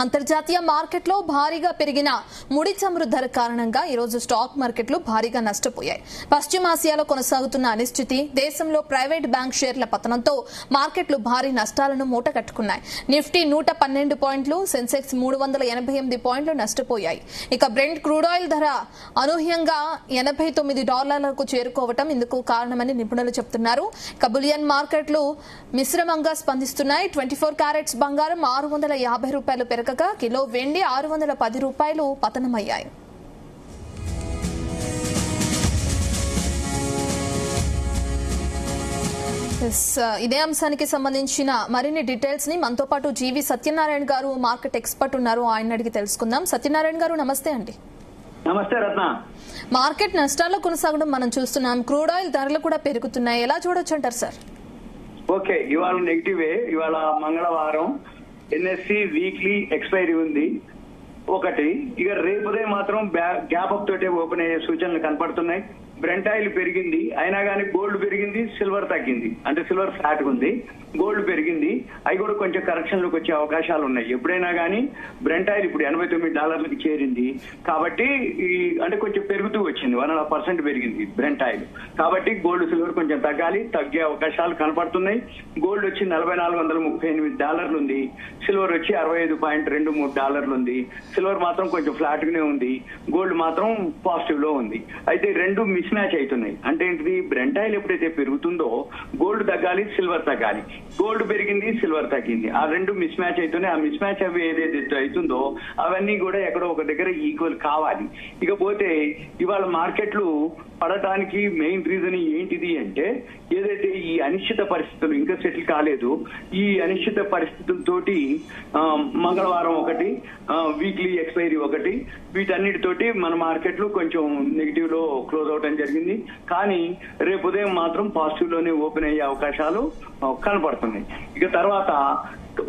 అంతర్జాతీయ మార్కెట్లో భారీగా పెరిగిన ముడి చమురు ధర కారణంగా ఈ రోజు స్టాక్ మార్కెట్లు భారీగా నష్టపోయాయి. పశ్చిమాసియాలో కొనసాగుతున్న అనిశ్చితి, దేశంలో ప్రైవేట్ బ్యాంక్ షేర్ల పతనంతో మార్కెట్లు భారీ నష్టాలను మూటగట్టుకున్నాయి. నిఫ్టీ 112 పాయింట్లు, సెన్సెక్స్ 388 పాయింట్లు నష్టపోయాయి. ఇక బ్రెంట్ క్రూడ్ ఆయిల్ ధర అనూహ్యంగా $89లకు చేరుకోవటం ఇందుకు కారణమని నిపుణులు చెబుతున్నారు. ఇక బులియన్ మార్కెట్లు మిశ్రమంగా స్పందిస్తున్నాయి. 24 క్యారెట్స్ బంగారం $650 పెరగగా కిలో వెండి $610 పతనమయ్యాయి. ఇదే అంశానికి సంబంధించిన మరిన్ని డీటెయిల్స్ ని మనతో పాటు జీవి సత్యనారాయణ గారు మార్కెట్ ఎక్స్పర్ట్ ఉన్నారు, ఆయన అడిగి తెలుసుకుందాం. సత్యనారాయణ గారు నమస్తే అండి. నమస్తే రత్న. మార్కెట్ నష్టాల్లో కొనసాగడం మనం చూస్తున్నాం, క్రూడ్ ఆయిల్ ధరలు కూడా పెరుగుతున్నాయి, ఎలా చూడొచ్చు అంటారు సార్? ఓకే, ఇవాళ నెగిటివే. ఇవాళ మంగళవారం ఎన్ఎస్సి వీక్లీ ఎక్స్పైరీ ఉంది ఒకటి. ఇక రేపుదే మాత్రం గ్యాప్ అప్ తోటే ఓపెన్ అయ్యే సూచనలు కనపడుతున్నాయి. బ్రెంట్ ఆయిల్ పెరిగింది, అయినా కానీ గోల్డ్ పెరిగింది, సిల్వర్ తగ్గింది. అంటే సిల్వర్ ఫ్లాట్ ఉంది, గోల్డ్ పెరిగింది. అవి కూడా కొంచెం కరెక్షన్ లోకి వచ్చే అవకాశాలు ఉన్నాయి. ఎప్పుడైనా కానీ బ్రెంట్ ఆయిల్ ఇప్పుడు $89కి చేరింది కాబట్టి అంటే కొంచెం పెరుగుతూ వచ్చింది, 1.5% పెరిగింది బ్రెంట్ ఆయిల్. కాబట్టి గోల్డ్ సిల్వర్ కొంచెం తగ్గే అవకాశాలు కనపడుతున్నాయి. గోల్డ్ వచ్చి $4438 ఉంది, సిల్వర్ వచ్చి $65.23 ఉంది. సిల్వర్ మాత్రం కొంచెం ఫ్లాట్ గానే ఉంది, గోల్డ్ మాత్రం పాజిటివ్ లో ఉంది. అయితే రెండు మిస్ మ్యాచ్ అవుతున్నాయి. అంటే ఏంటిది, బ్రెంట్ ఆయిల్ ఎప్పుడైతే పెరుగుతుందో గోల్డ్ తగ్గాలి, సిల్వర్ తగ్గాలి. గోల్డ్ పెరిగింది, సిల్వర్ తగ్గింది, ఆ రెండు మిస్ మ్యాచ్ అవుతున్నాయి. ఆ మిస్ మ్యాచ్ అవి ఏదైతే అవుతుందో అవన్నీ కూడా ఎక్కడో ఒక దగ్గర ఈక్వల్ కావాలి. ఇకపోతే ఇవాళ మార్కెట్లు పడటానికి మెయిన్ రీజన్ ఏంటిది అంటే, ఏదైతే ఈ అనిశ్చిత పరిస్థితులు ఇంకా సెటిల్ కాలేదు, ఈ అనిశ్చిత పరిస్థితులతోటి మంగళవారం ఒకటి, వీక్లీ ఎక్స్పైరీ ఒకటి, వీటన్నిటితోటి మన మార్కెట్లు కొంచెం నెగిటివ్ లో క్లోజ్ అవడం జరిగింది. కానీ రేపు ఉదయం మాత్రం పాజిటివ్ లోనే ఓపెన్ అయ్యే అవకాశాలు కనపడుతున్నాయి. ఇక తర్వాత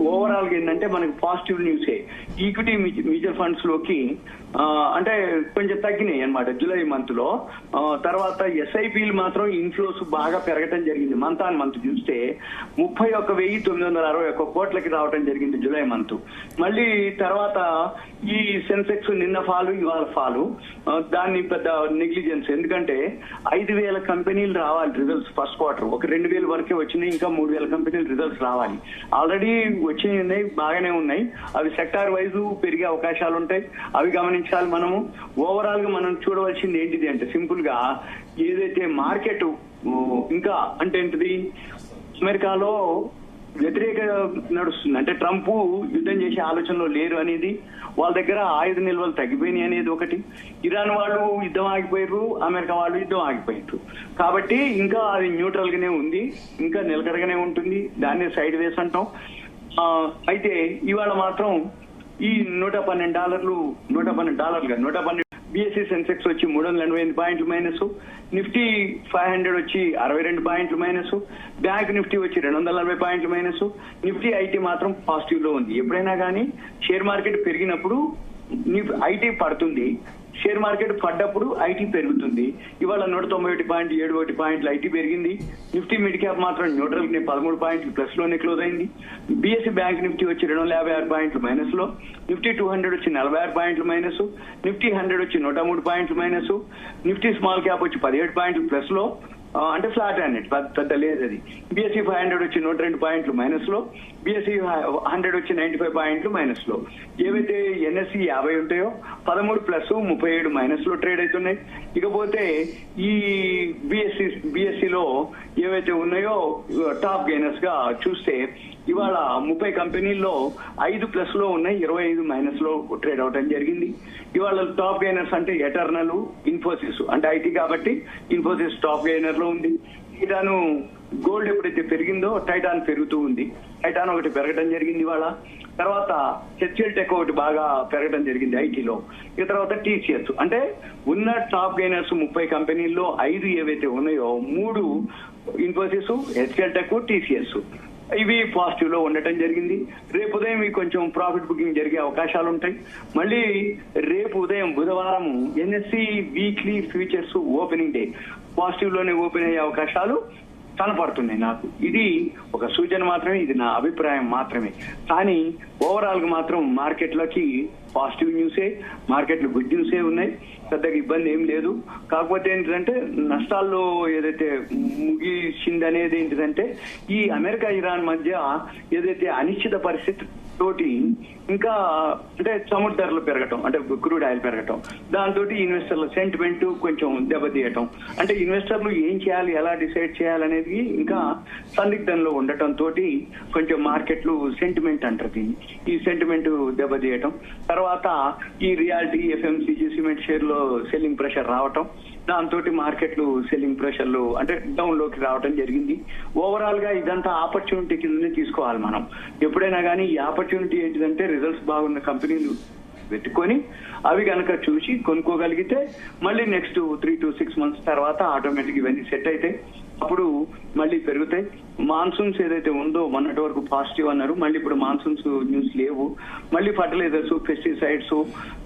ఓవరాల్ గా ఏంటంటే మనకి పాజిటివ్ న్యూసే. ఈక్విటీ మ్యూచువల్ ఫండ్స్ లోకి అంటే కొంచెం తగ్గినాయి అన్నమాట జూలై మంత్ లో. తర్వాత ఎస్ఐపీలు మాత్రం ఇన్ఫ్లోస్ బాగా పెరగటం జరిగింది. మంత్ ఆన్ మంత్ చూస్తే 31,961 కోట్లకి రావటం జరిగింది జూలై మంత్. మళ్ళీ తర్వాత ఈ సెన్సెక్స్ నిన్న ఫాలు, ఇవాళ ఫాలు. దాన్ని పెద్ద నెగ్లిజెన్స్, ఎందుకంటే 5,000 కంపెనీలు రావాలి రిజల్ట్స్ ఫస్ట్ క్వార్టర్. ఒక 2,000 వరకే వచ్చినాయి, ఇంకా 3,000 కంపెనీలు రిజల్ట్స్ రావాలి. ఆల్రెడీ వచ్చినాయి ఉన్నాయి, బాగానే ఉన్నాయి. అవి సెక్టార్ వైజ్ పెరిగే అవకాశాలు ఉంటాయి, అవి గమనించాలి. మనము ఓవరాల్ గా మనం చూడవలసింది ఏంటిది అంటే, సింపుల్ గా ఏదైతే మార్కెట్ ఇంకా అంటే ఏంటిది, అమెరికాలో వ్యతిరేక నడుస్తుంది. అంటే ట్రంప్ యుద్ధం చేసే ఆలోచనలో లేరు అనేది, వాళ్ళ దగ్గర ఆయుధ నిల్వలు తగ్గిపోయినాయి అనేది ఒకటి. ఇరాన్ వాళ్ళు యుద్ధం ఆగిపోయారు, అమెరికా వాళ్ళు యుద్ధం ఆగిపోయారు. కాబట్టి ఇంకా అది న్యూట్రల్ గానే ఉంది, ఇంకా నిలకడగానే ఉంటుంది. దాన్ని సైడ్ వేస్ అంటాం. అయితే ఇవాళ మాత్రం ఈ $112 బిఎస్సి సెన్సెక్స్ వచ్చి 388 పాయింట్లు మైనస్, నిఫ్టీ 500 వచ్చి 62 పాయింట్లు మైనస్, బ్యాంక్ నిఫ్టీ వచ్చి 240 పాయింట్లు మైనస్. నిఫ్టీ ఐటీ మాత్రం పాజిటివ్ లో ఉంది. ఎప్పుడైనా కానీ షేర్ మార్కెట్ పెరిగినప్పుడు ఐటీ పడుతుంది, షేర్ మార్కెట్ పడ్డప్పుడు ఐటీ పెరుగుతుంది. ఇవాళ 191.71 పాయింట్లు ఐటీ పెరిగింది. నిఫ్టీ మిడ్ క్యాప్ మాత్రం న్యూట్రల్ ని 13 పాయింట్లు ప్లస్ లోనే క్లోజ్ అయింది. బిఎస్సి బ్యాంక్ నిఫ్టీ వచ్చి 256 పాయింట్లు మైనస్ లో, నిఫ్టీ 200 వచ్చి 46 పాయింట్లు మైనస్, నిఫ్టీ 100 వచ్చి 103 పాయింట్లు మైనస్, నిఫ్టీ స్మాల్ క్యాప్ వచ్చి 17 పాయింట్లు ప్లస్ లో, అంటే ఫ్లాట్ అన్నట్టు, పెద్ద లేదు అది. బిఎస్సి 500 వచ్చి 102 పాయింట్లు మైనస్ లో, బిఎస్సి 100 వచ్చి 95 పాయింట్లు మైనస్ లో. ఏవైతే ఎన్ఎస్సి 50 ఉంటాయో 13 ప్లస్ 37 మైనస్ లో ట్రేడ్ అవుతున్నాయి. ఇకపోతే ఈ బిఎస్సిలో ఏవైతే ఉన్నాయో టాప్ గెయినర్స్ గా చూస్తే ఇవాళ 30 కంపెనీల్లో 5 ప్లస్ లో ఉన్నాయి, 25 మైనస్ లో ట్రేడ్ అవటం జరిగింది. ఇవాళ టాప్ గెయినర్స్ అంటే ఎటర్నల్, ఇన్ఫోసిస్, అంటే ఐటీ కాబట్టి ఇన్ఫోసిస్ టాప్ గెయినర్ లో ఉంది. టైటాను గోల్డ్ ఎప్పుడైతే పెరిగిందో టైటాన్ పెరుగుతూ ఉంది, టైటాన్ ఒకటి పెరగడం జరిగింది ఇవాళ. తర్వాత హెచ్ఎల్ టెక్ ఒకటి బాగా పెరగడం జరిగింది ఐటీలో. ఇక తర్వాత టీసీఎస్, అంటే ఉన్న టాప్ గెయినర్స్ 30 కంపెనీల్లో 5 ఏవైతే ఉన్నాయో 3 ఇన్ఫోసిస్, హెచ్ఎల్ టెక్, టీసీఎస్, ఇవి పాజిటివ్ లో ఉండటం జరిగింది. రేపు ఉదయం కొంచెం ప్రాఫిట్ బుకింగ్ జరిగే అవకాశాలు ఉంటాయి. మళ్ళీ రేపు ఉదయం బుధవారం NSC weekly futures opening day, positive లోనే ఓపెన్ అయ్యే అవకాశాలు కనపడుతున్నాయి నాకు. ఇది ఒక సూచన మాత్రమే, ఇది నా అభిప్రాయం మాత్రమే. కానీ ఓవరాల్ గా మాత్రం మార్కెట్లోకి పాజిటివ్ న్యూసే, మార్కెట్లు గుడ్ న్యూసే ఉన్నాయి, పెద్దగా ఇబ్బంది ఏం లేదు. కాకపోతే ఏంటంటే నష్టాల్లో ఏదైతే ముగిసింది అనేది ఏంటిదంటే ఈ అమెరికా ఇరాన్ మధ్య ఏదైతే అనిశ్చిత పరిస్థితి తోటి ఇంకా అంటే చమురు ధరలు పెరగటం, అంటే క్రూడ్ ఆయిల్ పెరగటం, దాంతో ఇన్వెస్టర్ల సెంటిమెంట్ కొంచెం దెబ్బతీయటం, అంటే ఇన్వెస్టర్లు ఏం చేయాలి, ఎలా డిసైడ్ చేయాలనేది ఇంకా సందిగ్ధంలో ఉండటం తోటి కొంచెం మార్కెట్లు సెంటిమెంట్ అంటారు దీన్ని, ఈ సెంటిమెంట్ దెబ్బతీయటం. తర్వాత ఈ రియాలిటీ, ఎఫ్ఎంసీజీ, సిమెంట్ షేర్ లో సెల్లింగ్ ప్రెషర్ రావటం, దాంతో మార్కెట్లు సెల్లింగ్ ప్రెషర్లు అంటే డౌన్ లోకి రావడం జరిగింది. ఓవరాల్ గా ఇదంతా ఆపర్చునిటీ కిందనే తీసుకోవాలి మనం ఎప్పుడైనా కానీ. ఈ ఆపర్చునిటీ ఏంటిదంటే రిజల్ట్స్ బాగున్న కంపెనీలు వెతుక్కొని అవి కనుక చూసి కొనుక్కోగలిగితే మళ్ళీ నెక్స్ట్ 3 to 6 months తర్వాత ఆటోమేటిక్ ఇవన్నీ సెట్ అయితే అప్పుడు మళ్ళీ పెరుగుతాయి. మాన్సూన్స్ ఏదైతే ఉందో మొన్నటి వరకు పాజిటివ్ అన్నారు, మళ్ళీ ఇప్పుడు మాన్సూన్స్ న్యూస్ లేవు. మళ్ళీ ఫర్టిలైజర్స్, పెస్టిసైడ్స్,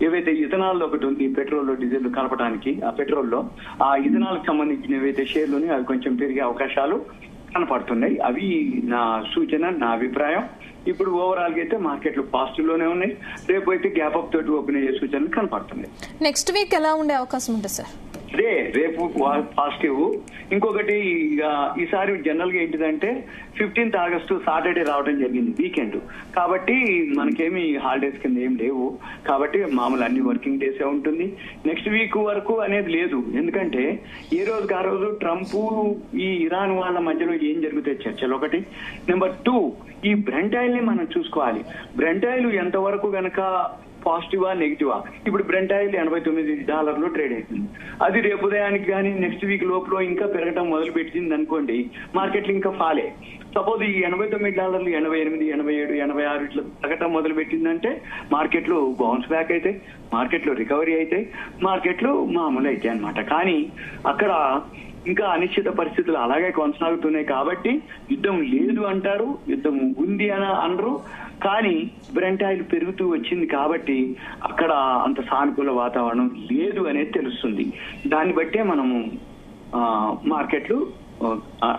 ఏవైతే ఇథనాల్ ఒకటి ఉంది పెట్రోల్ డీజిల్ కలపడానికి, ఆ పెట్రోల్లో ఆ ఇథనాల్ కి సంబంధించిన ఏవైతే షేర్లు అవి కొంచెం పెరిగే అవకాశాలు కనపడుతున్నాయి. అవి నా సూచన, నా అభిప్రాయం. ఇప్పుడు ఓవరాల్ గా అయితే మార్కెట్లు పాజిటివ్ లోనే ఉన్నాయి. రేపు అయితే గ్యాప్ అప్ తోటి ఓపెన్ అయ్యే సూచనలు కనపడుతున్నాయి. నెక్స్ట్ వీక్ ఎలా ఉండే అవకాశం ఉంటుంది సార్? రేపు పాజిటివ్. ఇంకొకటి ఈసారి జనరల్ గా ఏంటిదంటే 15th August సాటర్డే రావడం జరిగింది, వీకెండ్ కాబట్టి మనకేమి హాలిడేస్ కింద ఏం లేవు, కాబట్టి మామూలు అన్ని వర్కింగ్ డేసే ఉంటుంది. నెక్స్ట్ వీక్ వరకు అనేది లేదు, ఎందుకంటే ఏ రోజుకి ఆ రోజు ట్రంప్ ఈ ఇరాన్ వాళ్ళ మధ్యలో ఏం జరుగుతాయి చర్చలు ఒకటి. నెంబర్ 2 ఈ బ్రెంట్ ఆయిల్ ని మనం చూసుకోవాలి. బ్రెంట్ ఆయిల్ ఎంతవరకు గనక పాజిటివా నెగిటివా? ఇప్పుడు బ్రెంట్ ఆయిల్ $89 ట్రేడ్ అవుతుంది. అది రేపు ఉదయానికి కానీ నెక్స్ట్ వీక్ లోపల ఇంకా పెరగడం మొదలు పెట్టింది అనుకోండి, మార్కెట్లు ఇంకా ఫాలే. సపోజ్ ఈ $89, 88, 87, 86 ఇట్లా తగ్గటం మొదలు పెట్టిందంటే మార్కెట్లు బౌన్స్ బ్యాక్ అయితే, మార్కెట్లు రికవరీ అయితే, మార్కెట్లు మామూలు అయితే అన్నమాట. కానీ అక్కడ ఇంకా అనిశ్చిత పరిస్థితులు అలాగే కొనసాగుతున్నాయి కాబట్టి యుద్ధం లేదు అంటారు, యుద్ధం ఉంది అని అనరు. కానీ బ్రెంట్ ఆయిల్ పెరుగుతూ వచ్చింది కాబట్టి అక్కడ అంత సానుకూల వాతావరణం లేదు అనేది తెలుస్తుంది. దాన్ని బట్టే మనము మార్కెట్లు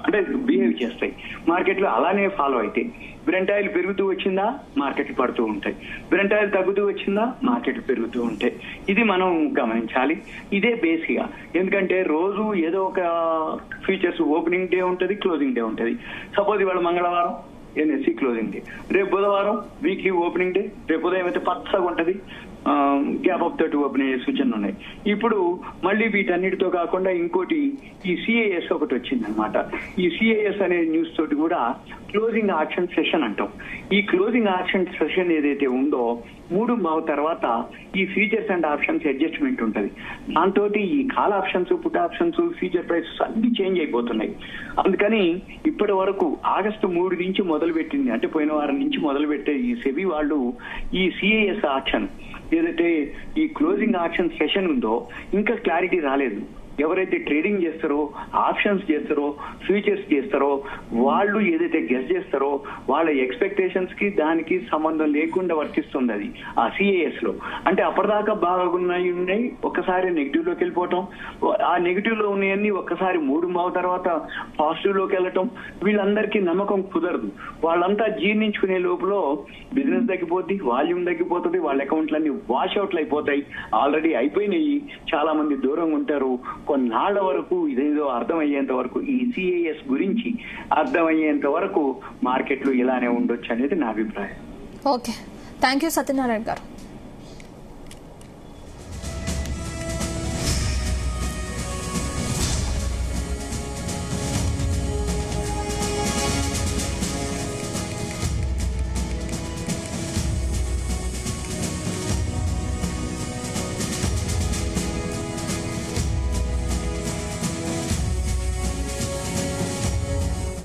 అంటే బిహేవ్ చేస్తాయి. మార్కెట్లు అలానే ఫాలో అవుతాయి. బ్రెంట్ ఆయిల్ పెరుగుతూ వచ్చిందా మార్కెట్లు పడుతూ ఉంటాయి, బ్రెంట్ ఆయిల్ తగ్గుతూ వచ్చిందా మార్కెట్లు పెరుగుతూ ఉంటాయి. ఇది మనం గమనించాలి. ఇదే బేసిక్ గా, ఎందుకంటే రోజు ఏదో ఒక ఫీచర్స్ ఓపెనింగ్ డే ఉంటది, క్లోజింగ్ డే ఉంటది. సపోజ్ ఇవాళ మంగళవారం ఎన్ఎస్సి క్లోజింగ్ డే, రేపు బుధవారం వీక్లీ ఓపెనింగ్ డే, రేపు ఉదయం అయితే పచ్చగా ఉంటది, గ్యాప్ అప్ తోటి ఓపెన్ అయ్యే సూచనలు ఉన్నాయి. ఇప్పుడు మళ్ళీ వీటన్నిటితో కాకుండా ఇంకోటి ఈ సిఐఎస్ ఒకటి వచ్చింది అనమాట. ఈ సిఐఎస్ అనే న్యూస్ తోటి కూడా క్లోజింగ్ ఆక్షన్ సెషన్ అంటాం. ఈ క్లోజింగ్ ఆక్షన్ సెషన్ ఏదైతే ఉందో 3 తర్వాత ఈ ఫీచర్స్ అండ్ ఆప్షన్స్ అడ్జస్ట్మెంట్ ఉంటది. దాంతో ఈ call options, put options, future prices అన్ని చేంజ్ అయిపోతున్నాయి. అందుకని ఇప్పటి వరకు August 3 నుంచి మొదలు పెట్టింది, అంటే పోయిన వారం నుంచి మొదలు పెట్టే ఈ సెబీ వాళ్ళు ఈ సిఐఎస్ ఆక్షన్ ఏదైతే ఈ క్లోజింగ్ ఆక్షన్ సెషన్ ఉందో ఇంకా క్లారిటీ రాలేదు. ఎవరైతే ట్రేడింగ్ చేస్తారో, ఆప్షన్స్ చేస్తారో, ఫ్యూచర్స్ చేస్తారో వాళ్ళు ఏదైతే గెస్ చేస్తారో వాళ్ళ ఎక్స్పెక్టేషన్స్ కి దానికి సంబంధం లేకుండా వర్తిస్తుంది అది ఆ సిఐఎస్ లో. అంటే అప్పటిదాకా బాగున్నాయి ఒక్కసారి నెగిటివ్ లోకి వెళ్ళిపోవటం, ఆ నెగిటివ్ లో ఉన్నాయన్నీ ఒక్కసారి 3 తర్వాత పాజిటివ్ లోకి వెళ్ళటం, వీళ్ళందరికీ నమ్మకం కుదరదు. వాళ్ళంతా జీర్ణించుకునే లోపల బిజినెస్ తగ్గిపోద్ది, వాల్యూమ్ తగ్గిపోతుంది, వాళ్ళ అకౌంట్లన్నీ వాష్ అవుట్లు అయిపోతాయి. ఆల్రెడీ అయిపోయినాయి, చాలా మంది దూరంగా ఉంటారు. కొన్నాళ్ల వరకు ఇదేదో అర్థమయ్యేంత వరకు, ఈ సిఐఎస్ గురించి అర్థమయ్యేంత వరకు మార్కెట్లు ఇలానే ఉండొచ్చు అనేది నా అభిప్రాయం. ఓకే, థ్యాంక్ యూ సత్యనారాయణ గారు.